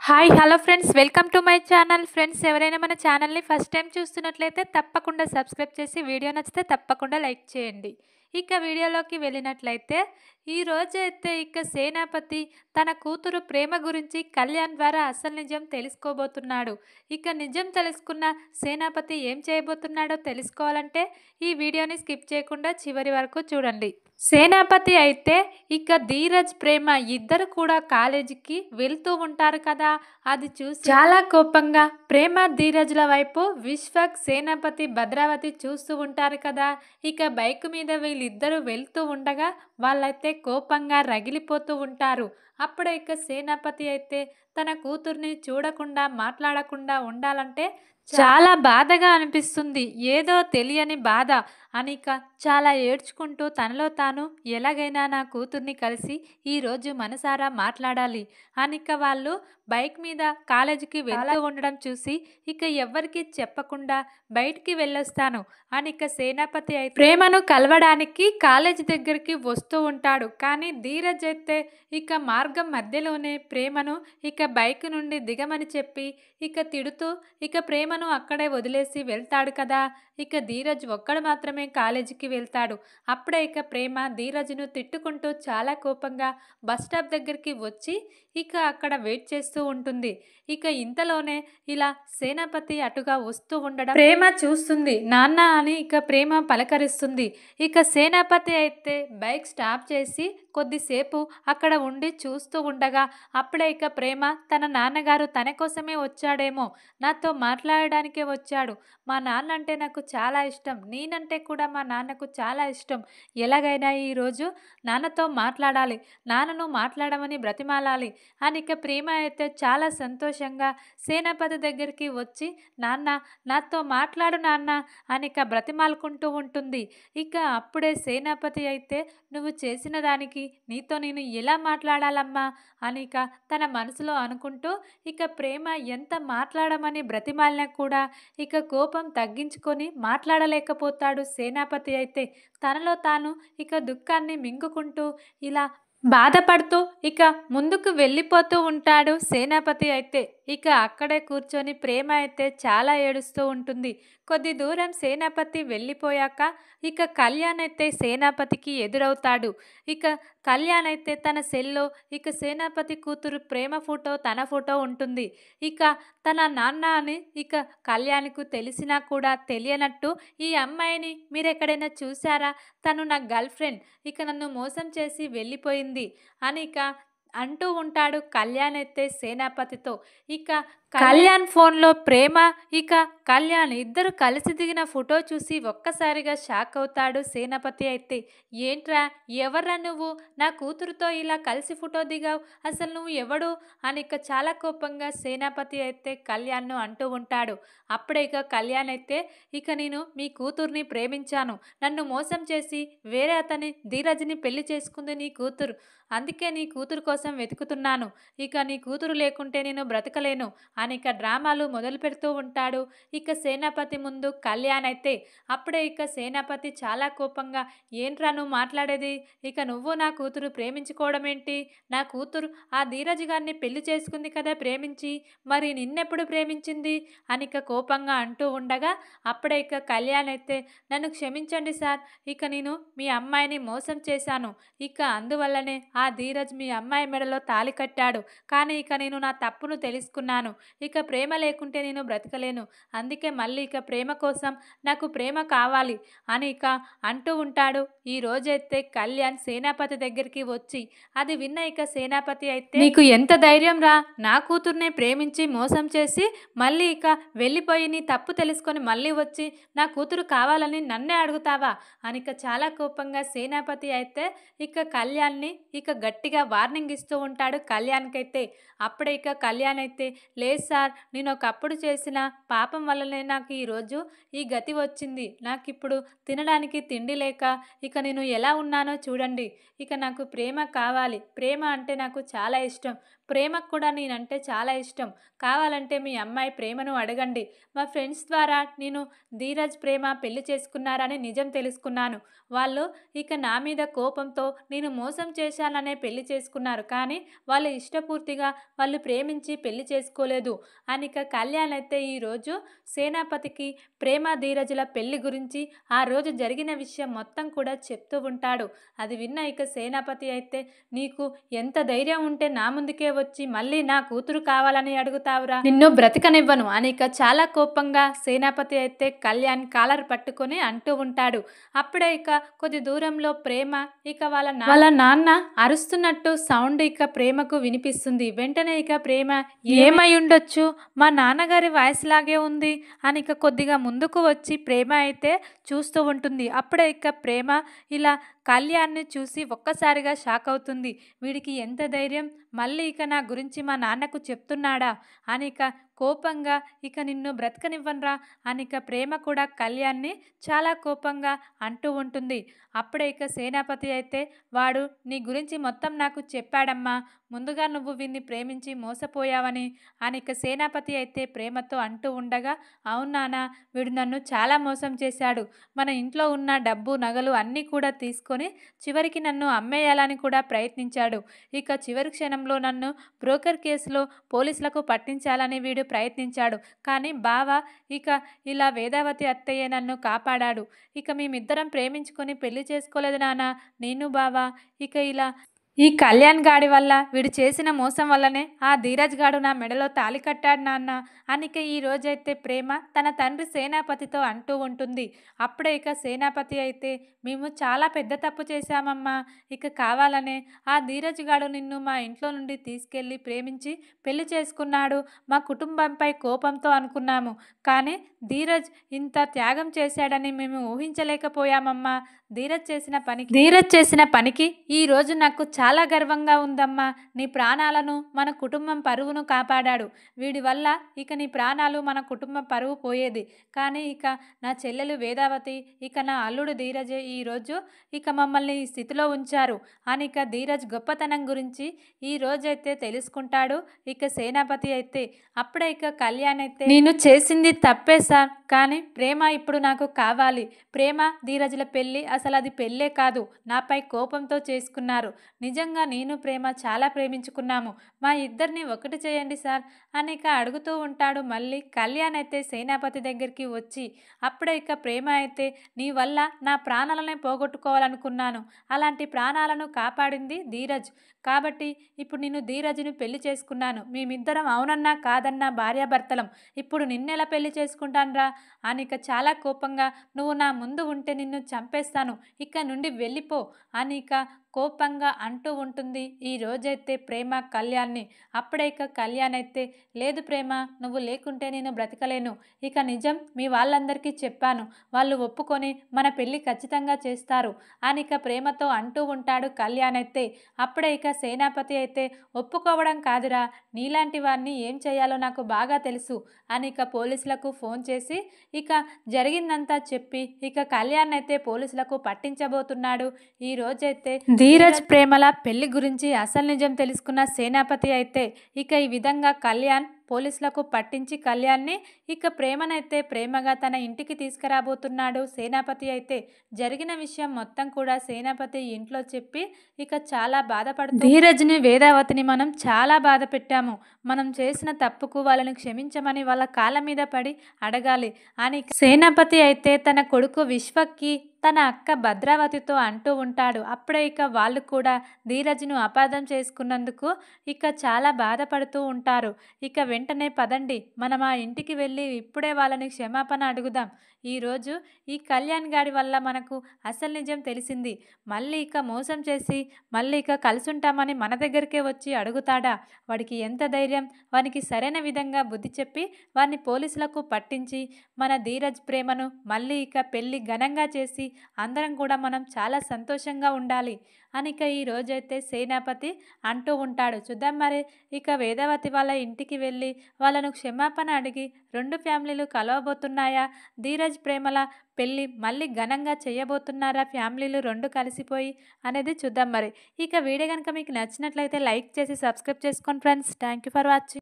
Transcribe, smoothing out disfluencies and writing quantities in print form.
Hi hello friends welcome to my channel. Friends ఎవరైనా మన ఛానల్ని ఫస్ట్ టైం చూస్తున్నట్లయితే తప్పకుండా సబ్స్క్రైబ్ చేసి వీడియో నచ్చితే తప్పకుండా లైక్ చేయండి. ఇక వీడియోలోకి వెళ్ళినట్లయితే ఈరోజైతే సేనాపతి తన కూతురు ప్రేమ గురించి కళ్యాణ్ ద్వారా అసలు నిజం తెలుసుకోబోతున్నాడు. నిజం తెలుసుకున్న సేనాపతి ఏం చేయబోతున్నాడో తెలుసుకోవాలంటే ఈ వీడియోని స్కిప్ చేయకుండా చివరి వరకు చూడండి. సేనాపతి అయితే ధీరజ్ ప్రేమ ఇద్దరు కూడా కాలేజీకి వెళ్తూ ఉంటారు కదా, అది చూసి చాలా కోపంగా ప్రేమ ధీరజ్ల వైపు విశ్వక్, సేనాపతి, భద్రావతి చూస్తూ ఉంటారు కదా. బైక్ మీద వీళ్ళిద్దరూ వెళ్తూ ఉండగా వాళ్ళైతే కోపంగా రగిలిపోతూ ఉంటారు. అప్పుడే సేనాపతి అయితే తన కూతుర్ని చూడకుండా మాట్లాడకుండా ఉండాలంటే చాలా బాధగా అనిపిస్తుంది. ఏదో తెలియని బాధ అనిక చాలా ఏడ్చుకుంటూ తనలో తాను ఎలాగైనా నా కూతుర్ని కలిసి ఈరోజు మనసారా మాట్లాడాలి అనిక వాళ్ళు బైక్ మీద కాలేజీకి వెళ్తూ ఉండడం చూసి ఎవ్వరికి చెప్పకుండా బయటికి వెళ్ళొస్తాను అనిక సేనాపతి అయితే ప్రేమను కలవడానికి కాలేజీ దగ్గరికి వస్తూ ఉంటాడు. కానీ ధీరజ్ అయితే మార్గం మధ్యలోనే ప్రేమను బైక్ నుండి దిగమని చెప్పి తిడుతూ ప్రేమను అక్కడే వదిలేసి వెళ్తాడు కదా. ధీరజ్ ఒక్కడు మాత్రమే కాలేజీకి వెళ్తాడు. అప్పుడే ప్రేమ ధీరజ్ను తిట్టుకుంటూ చాలా కోపంగా బస్ స్టాప్ దగ్గరికి వచ్చి అక్కడ వెయిట్ చేస్తూ ఉంటుంది. ఇంతలోనే ఇలా సేనాపతి అటుగా వస్తూ ఉండడం ప్రేమ చూస్తుంది. నాన్న అని ప్రేమ పలకరిస్తుంది. సేనాపతి అయితే బైక్ స్టాప్ చేసి కొద్దిసేపు అక్కడ ఉండి చూస్తూ ఉండగా అప్పుడే ప్రేమ తన నాన్నగారు తన కోసమే వచ్చాడేమో, నాతో మాట్లాడడానికే వచ్చాడు, మా నాన్న అంటే నాకు చాలా ఇష్టం, నేనంటే కూడా మా నాన్నకు చాలా ఇష్టం, ఎలాగైనా ఈరోజు నాన్నతో మాట్లాడాలి, నాన్నను మాట్లాడమని బ్రతిమాలాలి అని ప్రేమ అయితే చాలా సంతోషంగా సేనాపతి దగ్గరికి వచ్చి నాన్న నాతో మాట్లాడు నాన్న అని బ్రతిమాలుకుంటూ ఉంటుంది. అప్పుడే సేనాపతి అయితే నువ్వు చేసిన దానికి నీతో నేను ఎలా మాట్లాడాలమ్మా అని తన మనసులో అనుకుంటూ ప్రేమ ఎంత మాట్లాడమని బ్రతిమాలినా కూడా కోపం తగ్గించుకొని మాట్లాడలేకపోతాడు సేనాపతి అయితే. తనలో తాను దుఃఖాన్ని మింగుకుంటూ ఇలా బాధపడుతూ ముందుకు వెళ్ళిపోతూ ఉంటాడు సేనాపతి అయితే. అక్కడే కూర్చొని ప్రేమ అయితే చాలా ఏడుస్తూ ఉంటుంది. కొద్ది దూరం సేనాపతి వెళ్ళిపోయాక కళ్యాణ్ అయితే సేనాపతికి ఎదురవుతాడు. కళ్యాణ్ అయితే తన సెల్లో సేనాపతి కూతురు ప్రేమ ఫోటో తన ఫోటో ఉంటుంది. తన నాన్న అని కళ్యాణ్కు తెలిసినా కూడా తెలియనట్టు ఈ అమ్మాయిని మీరు ఎక్కడైనా చూసారా, తను నా గర్ల్ ఫ్రెండ్, నన్ను మోసం చేసి వెళ్ళిపోయింది అని అంటూ ఉంటాడు కళ్యాణ్ అయితే సేనాపతితో. కళ్యాణ్ ఫోన్లో ప్రేమ కళ్యాణ్ ఇద్దరు కలిసి దిగిన ఫోటో చూసి ఒక్కసారిగా షాక్ అవుతాడు సేనాపతి అయితే. ఏంట్రా, ఎవర్రా నువ్వు, నా కూతురుతో ఇలా కలిసి ఫోటో దిగావు, అసలు నువ్వు ఎవడు అని చాలా కోపంగా సేనాపతి అయితే కళ్యాణ్ను అంటూ ఉంటాడు. అప్పుడే కళ్యాణ్ అయితే నేను మీ కూతుర్ని ప్రేమించాను, నన్ను మోసం చేసి వేరే అతని ధీరజ్ని పెళ్లి చేసుకుంది నీ కూతురు, అందుకే నీ కూతురు కోసం వెతుకుతున్నాను, నీ కూతురు లేకుంటే నేను బ్రతకలేను అని డ్రామాలు మొదలు పెడుతూ ఉంటాడు సేనాపతి ముందు కళ్యాణ్ అయితే. అప్పుడే సేనాపతి చాలా కోపంగా ఏంట్రా నువ్వు మాట్లాడేది, నువ్వు నా కూతురు ప్రేమించుకోవడం ఏంటి, నా కూతురు ఆ ధీరజ్ గారిని పెళ్లి చేసుకుంది కదా ప్రేమించి, మరి నిన్నెప్పుడు ప్రేమించింది అని కోపంగా అంటూ ఉండగా అప్పుడే కళ్యాణ్ అయితే నన్ను క్షమించండి సార్, నేను మీ అమ్మాయిని మోసం చేశాను, అందువల్లనే ఆ ధీరజ్ మీ అమ్మాయి మెడలో తాళి కట్టాడు, కానీ నేను నా తప్పును తెలుసుకున్నాను, ప్రేమ లేకుంటే నేను బ్రతకలేను, అందుకే మళ్ళీ ప్రేమ కోసం నాకు ప్రేమ కావాలి అని అంటూ ఉంటాడు. ఈ రోజైతే కళ్యాణ్ సేనాపతి దగ్గరికి వచ్చి అది విన్న సేనాపతి అయితే నీకు ఎంత ధైర్యం రా, నా కూతుర్నే ప్రేమించి మోసం చేసి మళ్ళీ వెళ్ళిపోయి నీ తప్పు తెలుసుకొని మళ్ళీ వచ్చి నా కూతురు కావాలని నన్నే అడుగుతావా అని చాలా కోపంగా సేనాపతి అయితే కళ్యాణ్ని గట్టిగా వార్నింగ్ ఇస్తూ ఉంటాడు కళ్యాణ్కైతే. అప్పుడే కళ్యాణ్ అయితే లేదు సార్, నేను ఒకప్పుడు చేసిన పాపం వల్లనే నాకు ఈరోజు ఈ గతి వచ్చింది, నాకు ఇప్పుడు తినడానికి తిండి లేక నేను ఎలా ఉన్నానో చూడండి, నాకు ప్రేమ కావాలి, ప్రేమ అంటే నాకు చాలా ఇష్టం, ప్రేమకు కూడా నేనంటే చాలా ఇష్టం. కావాలంటే మీ అమ్మాయి ప్రేమను అడగండి. మా ఫ్రెండ్స్ ద్వారా నేను ధీరజ్, ప్రేమ పెళ్లి చేసుకున్నారని నిజం తెలుసుకున్నాను. వాళ్ళు ఇక నా మీద కోపంతో నేను మోసం చేశాననే పెళ్లి చేసుకున్నారు. కానీ వాళ్ళు ఇష్టపూర్తిగా వాళ్ళు ప్రేమించి పెళ్లి చేసుకోలేదు అని ఇక కళ్యాణ్ అయితే ఈరోజు సేనాపతికి ప్రేమ, ధీరజుల పెళ్లి గురించి ఆ రోజు జరిగిన విషయం మొత్తం కూడా చెప్తూ ఉంటాడు. అది విన్న ఇక సేనాపతి అయితే, నీకు ఎంత ధైర్యం ఉంటే నా ముందుకే వచ్చి మళ్ళీ నా కూతురు కావాలని అడుగుతావురా, నిన్ను బ్రతకనివ్వను అని ఇక చాలా కోపంగా సేనాపతి అయితే కళ్యాణ్ కాలర్ పట్టుకొని అంటూ ఉంటాడు. అప్పుడే ఇక కొద్ది దూరంలో ప్రేమ ఇక వాళ్ళ నాన్న అరుస్తున్నట్టు సౌండ్ ఇక ప్రేమకు వినిపిస్తుంది. వెంటనే ఇక ప్రేమ, ఏమై ఉండొచ్చు, మా నాన్నగారి వాయిస్ లాగే ఉంది అని ఇక కొద్దిగా ముందుకు వచ్చి ప్రేమ అయితే చూస్తూ ఉంటుంది. అప్పుడే ఇక ప్రేమ ఇలా కళ్యాణ్ని చూసి ఒక్కసారిగా షాక్ అవుతుంది. వీడికి ఎంత ధైర్యం, మళ్ళీ ఇక నా గురించి మా నాన్నకు చెప్తున్నాడా అని ఇక కోపంగా, ఇక నిన్ను బ్రతకనివ్వనరా అని ఇక ప్రేమ కూడా కళ్యాణ్ని చాలా కోపంగా అంటూ ఉంటుంది. అప్పుడే ఇక సేనాపతి అయితే, వాడు నీ గురించి మొత్తం నాకు చెప్పాడమ్మా, ముందుగా నువ్వు వీన్ని ప్రేమించి మోసపోయావని అని ఇక సేనాపతి అయితే ప్రేమతో అంటూ ఉండగా, అవునానా, వీడు నన్ను చాలా మోసం చేశాడు. మన ఇంట్లో ఉన్న డబ్బు, నగలు అన్నీ కూడా తీసుకొని చివరికి నన్ను అమ్మేయాలని కూడా ప్రయత్నించాడు. ఇక చివరి క్షణంలో నన్ను బ్రోకర్ కేసులో పోలీసులకు పట్టించాలని వీడు ప్రయత్నించాడు. కానీ బావ ఇక ఇలా వేదావతి అత్తయ్య నన్ను కాపాడాడు. ఇక మేమిద్దరం ప్రేమించుకొని పెళ్లి చేసుకోలేదు నాన్న, నేను బావ. ఇక ఇలా ఈ కళ్యాణ్ గాడి వల్ల, వీడు చేసిన మోసం వల్లనే ఆ ధీరజ్ గాడు నా మెడలో తాళి కట్టాడు నాన్న అని ఇక ఈ రోజైతే ప్రేమ తన తండ్రి సేనాపతితో అంటూ ఉంటుంది. అప్పుడే ఇక సేనాపతి అయితే, మేము చాలా పెద్ద తప్పు చేశామమ్మా. ఇక కావాలనే ఆ ధీరజ్ గాడు నిన్ను మా ఇంట్లో నుండి తీసుకెళ్ళి ప్రేమించి పెళ్లి చేసుకున్నాడు. మా కుటుంబంపై కోపంతో అనుకున్నాము. కానీ ధీరజ్ ఇంత త్యాగం చేశాడని మేము ఊహించలేకపోయామమ్మా. ధీరజ్ చేసిన పనికి ఈరోజు నాకు చాలా గర్వంగా ఉందమ్మా. నీ ప్రాణాలను, మన కుటుంబం పరువును కాపాడాడు. వీడి వల్ల ఇక నీ ప్రాణాలు, మన కుటుంబం పరువు పోయేది. కానీ ఇక నా చెల్లెలు వేదావతి, ఇక నా అల్లుడు ధీరజే ఈరోజు ఇక మమ్మల్ని ఈ స్థితిలో ఉంచారు అని ఇక ధీరజ్ గొప్పతనం గురించి ఈ రోజైతే తెలుసుకుంటాడు ఇక సేనాపతి అయితే. అప్పుడే ఇక కళ్యాణ్ అయితే, నేను చేసింది తప్పే సార్, కానీ ప్రేమ ఇప్పుడు నాకు కావాలి. ప్రేమ, ధీరజుల పెళ్ళి అసలు అది పెళ్ళే కాదు, నాపై కోపంతో చేసుకున్నారు. నిజంగా నేను ప్రేమ చాలా ప్రేమించుకున్నాము. మా ఇద్దరిని ఒకటి చేయండి సార్ అని ఇక అడుగుతూ ఉంటాడు. మళ్ళీ కళ్యాణ్ అయితే సేనాపతి దగ్గరికి వచ్చి, అప్పుడే ఇక ప్రేమ అయితే, నీ వల్ల నా ప్రాణాలనే పోగొట్టుకోవాలనుకున్నాను. అలాంటి ప్రాణాలను కాపాడింది ధీరజ్. కాబట్టి ఇప్పుడు నేను ధీరజ్ని పెళ్లి చేసుకున్నాను. మేమిద్దరం అవునన్నా కాదన్నా భార్యాభర్తలం. ఇప్పుడు నిన్నెలా పెళ్లి చేసుకుంటానురా అని ఇక చాలా కోపంగా, నువ్వు నా ముందు ఉంటే నిన్ను చంపేస్తాను, ఇక నుండి వెళ్ళిపో అని ఇక కోపంగా అంటూ ఉంటుంది ఈ రోజైతే ప్రేమ కళ్యాణ్ని. అప్పుడే ఇక కళ్యాణ్ అయితే, లేదు ప్రేమ, నువ్వు లేకుంటే నేను బ్రతకలేను. ఇక నిజం మీ వాళ్ళందరికీ చెప్పాను, వాళ్ళు ఒప్పుకొని మన పెళ్ళి ఖచ్చితంగా చేస్తారు అని ఇక ప్రేమతో అంటూ ఉంటాడు కళ్యాణ్ అయితే. అప్పుడే ఇక సేనాపతి అయితే, ఒప్పుకోవడం కాదురా, నీలాంటి వారిని ఏం చేయాలో నాకు బాగా తెలుసు అని ఇక పోలీసులకు ఫోన్ చేసి ఇక జరిగిందంతా చెప్పి ఇక కళ్యాణ్ అయితే పోలీసులకు పట్టించబోతున్నాడు. ఈ రోజైతే ధీరజ్, ప్రేమల పెళ్లి గురించి అసలు నిజం తెలుసుకున్న సేనాపతి అయితే ఇక ఈ విధంగా కళ్యాణ్ పోలీసులకు పట్టించి కళ్యాణ్ని ఇక ప్రేమనైతే ప్రేమగా తన ఇంటికి తీసుకురాబోతున్నాడు సేనాపతి అయితే. జరిగిన విషయం మొత్తం కూడా సేనాపతి ఇంట్లో చెప్పి ఇక చాలా బాధపడుతూ, ధీరజ్ని, వేదావతిని మనం చాలా బాధ పెట్టాము. మనం చేసిన తప్పుకు వాళ్ళని క్షమించమని వాళ్ళ కాళ్ళ మీద పడి అడగాలి అని సేనాపతి అయితే తన కొడుకు విశ్వక్కి, తన అక్క భద్రావతితో అంటూ ఉంటాడు. అప్పుడే ఇక వాళ్ళు కూడా ధీరజ్ను అపార్థం చేసుకున్నందుకు ఇక చాలా బాధపడుతూ ఉంటారు. ఇక వెంటనే పదండి, మనం ఆ ఇంటికి వెళ్ళి ఇప్పుడే వాళ్ళని క్షమాపణ అడుగుదాం. ఈరోజు ఈ కళ్యాణ్ గాడి వల్ల మనకు అసలు నిజం తెలిసింది. మళ్ళీ ఇక మోసం చేసి మళ్ళీ ఇక కలుసుంటామని మన దగ్గరికే వచ్చి అడుగుతాడా? వాడికి ఎంత ధైర్యం? వానికి సరైన విధంగా బుద్ధి చెప్పి వారిని పోలీసులకు పట్టించి మన ధీరజ్, ప్రేమను మళ్ళీ ఇక పెళ్ళి ఘనంగా చేసి అందరం కూడా మనం చాలా సంతోషంగా ఉండాలి అని ఇక ఈ రోజైతే సేనాపతి అంటూ ఉంటాడు. చూద్దాం మరి ఇక వేదవతి వాళ్ళ ఇంటికి వెళ్ళి వాళ్ళను క్షమాపణ అడిగి 2 ఫ్యామిలీలు కలవబోతున్నాయా? ధీరజ్ ప్రేమల పెళ్ళి మళ్ళీ ఘనంగా చేయబోతున్నారా ఫ్యామిలీలు 2 కలిసిపోయి అనేది చూద్దాం మరి. ఇక వీడియో గనుక మీకు నచ్చినట్లయితే లైక్ చేసి సబ్స్క్రైబ్ చేసుకోండి friends. Thank you for watching.